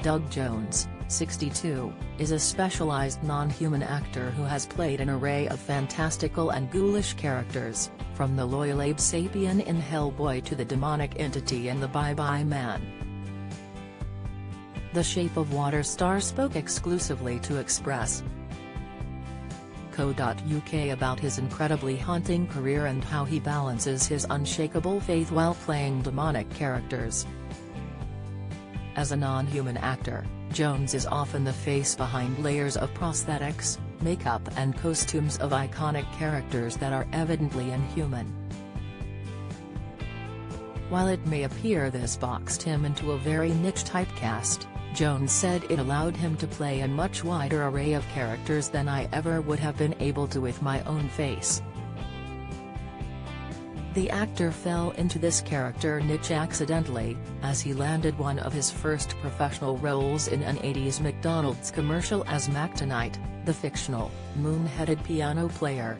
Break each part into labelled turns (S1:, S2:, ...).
S1: Doug Jones, 62, is a specialized non-human actor who has played an array of fantastical and ghoulish characters, from the loyal Abe Sapien in Hellboy to the demonic entity in The Bye-Bye Man. The Shape of Water star spoke exclusively to Express.co.uk about his incredibly haunting career and how he balances his unshakable faith while playing demonic characters. As a non-human actor, Jones is often the face behind layers of prosthetics, makeup and costumes of iconic characters that are evidently inhuman. While it may appear this boxed him into a very niche typecast, Jones said it allowed him to play a much wider array of characters than I ever would have been able to with my own face. The actor fell into this character niche accidentally, as he landed one of his first professional roles in an 80s McDonald's commercial as Mactonite, the fictional, moon-headed piano player.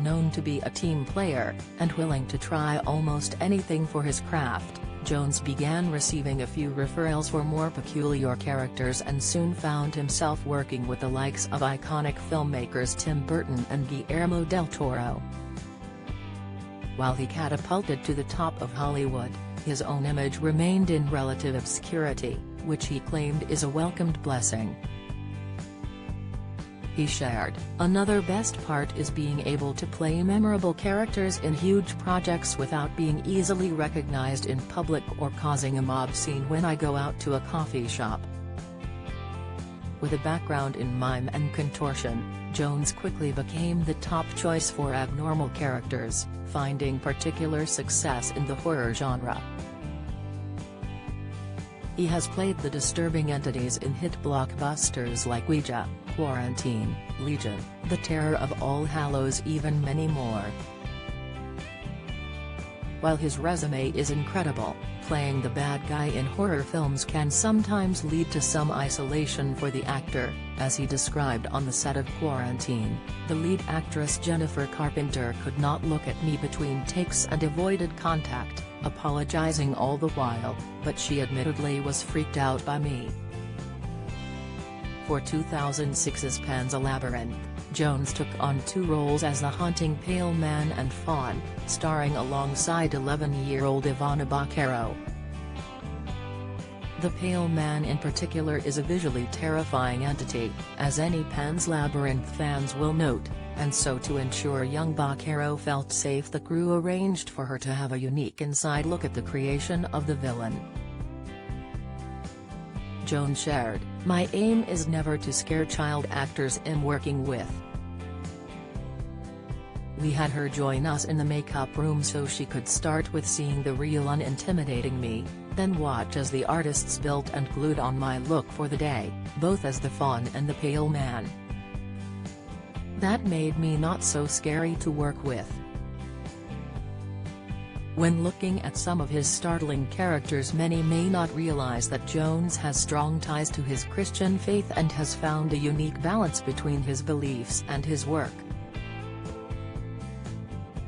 S1: Known to be a team player, and willing to try almost anything for his craft, Jones began receiving a few referrals for more peculiar characters and soon found himself working with the likes of iconic filmmakers Tim Burton and Guillermo del Toro. While he catapulted to the top of Hollywood, his own image remained in relative obscurity, which he claimed is a welcomed blessing. He shared, "Another best part is being able to play memorable characters in huge projects without being easily recognized in public or causing a mob scene when I go out to a coffee shop." With a background in mime and contortion, Jones quickly became the top choice for abnormal characters, finding particular success in the horror genre. He has played the disturbing entities in hit blockbusters like Ouija, Quarantine, Legion, The Terror of All Hallows, even many more. While his resume is incredible, playing the bad guy in horror films can sometimes lead to some isolation for the actor, as he described on the set of Quarantine. "The lead actress Jennifer Carpenter could not look at me between takes and avoided contact, apologizing all the while, but she admittedly was freaked out by me." For 2006's Pan's Labyrinth, Jones took on two roles as the haunting Pale Man and Fawn, starring alongside 11-year-old Ivana Bacaro. The Pale Man in particular is a visually terrifying entity, as any Pan's Labyrinth fans will note, and so to ensure young Bacaro felt safe, the crew arranged for her to have a unique inside look at the creation of the villain. Jones shared, "My aim is never to scare child actors I'm working with. We had her join us in the makeup room so she could start with seeing the real unintimidating me, then watch as the artists built and glued on my look for the day, both as the Fawn and the Pale Man. That made me not so scary to work with." When looking at some of his startling characters, many may not realize that Jones has strong ties to his Christian faith and has found a unique balance between his beliefs and his work.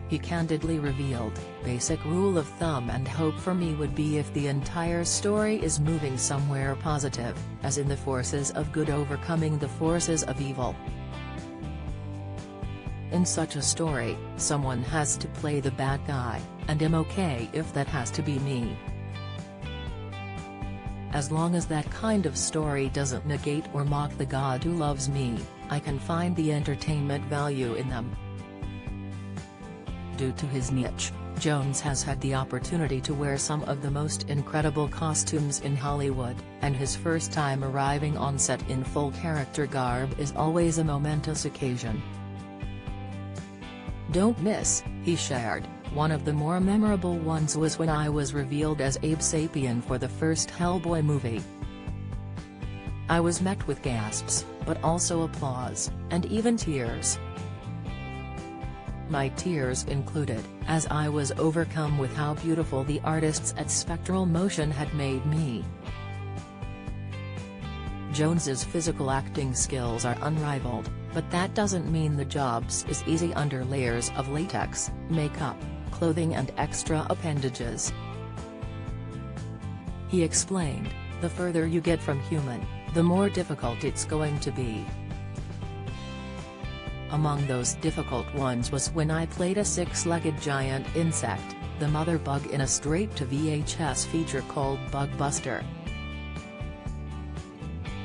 S1: He candidly revealed, "Basic rule of thumb and hope for me would be if the entire story is moving somewhere positive, as in the forces of good overcoming the forces of evil. In such a story, someone has to play the bad guy, and I'm okay if that has to be me. As long as that kind of story doesn't negate or mock the God who loves me, I can find the entertainment value in them." Due to his niche, Jones has had the opportunity to wear some of the most incredible costumes in Hollywood, and his first time arriving on set in full character garb is always a momentous occasion. "Don't miss," he shared, "one of the more memorable ones was when I was revealed as Abe Sapien for the first Hellboy movie. I was met with gasps, but also applause, and even tears. My tears included, as I was overcome with how beautiful the artists at Spectral Motion had made me." Jones's physical acting skills are unrivaled, but that doesn't mean the job is easy under layers of latex, makeup, clothing and extra appendages. He explained, The further you get from human, the more difficult it's going to be. Among those difficult ones was when I played a six-legged giant insect, the mother bug in a straight-to-VHS feature called Bug Buster.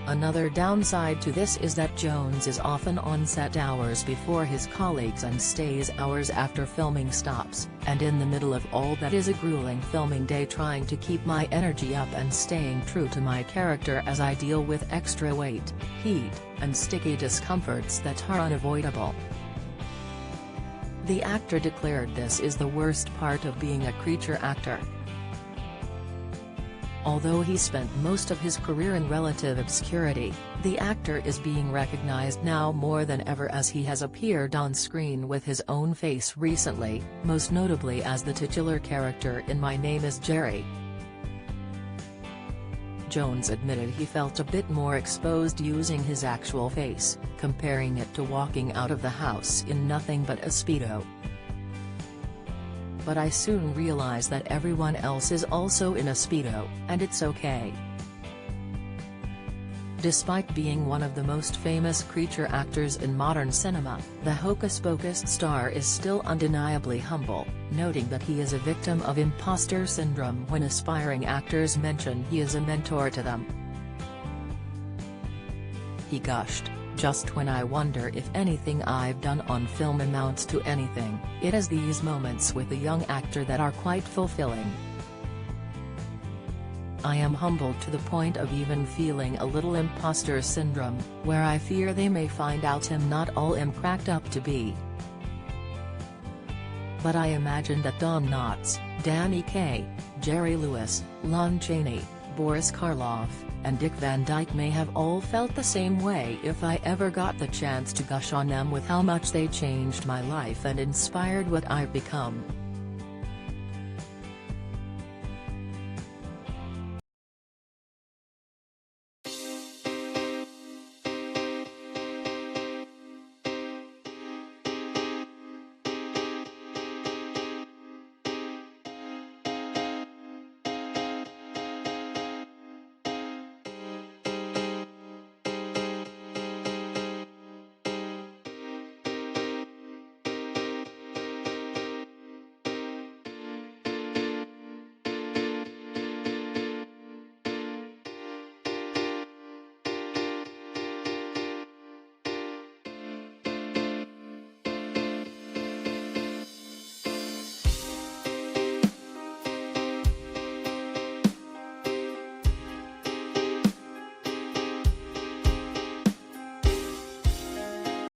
S1: Another downside to this is that Jones is often on set hours before his colleagues and stays hours after filming stops, and in the middle of all that is a grueling filming day trying to keep my energy up and staying true to my character as I deal with extra weight, heat, and sticky discomforts that are unavoidable. The actor declared this is the worst part of being a creature actor. Although he spent most of his career in relative obscurity, the actor is being recognized now more than ever as he has appeared on screen with his own face recently, most notably as the titular character in My Name is Jerry. Jones admitted he felt a bit more exposed using his actual face, comparing it to walking out of the house in nothing but a Speedo. But I soon realized that everyone else is also in a Speedo, and it's okay. Despite being one of the most famous creature actors in modern cinema, the Hocus Pocus star is still undeniably humble, noting that he is a victim of imposter syndrome when aspiring actors mention he is a mentor to them. He gushed, "Just when I wonder if anything I've done on film amounts to anything, it is these moments with a young actor that are quite fulfilling. I am humbled to the point of even feeling a little imposter syndrome, where I fear they may find out I'm not all I'm cracked up to be. But I imagine that Don Knotts, Danny Kaye, Jerry Lewis, Lon Chaney, Boris Karloff, and Dick Van Dyke may have all felt the same way if I ever got the chance to gush on them with how much they changed my life and inspired what I've become."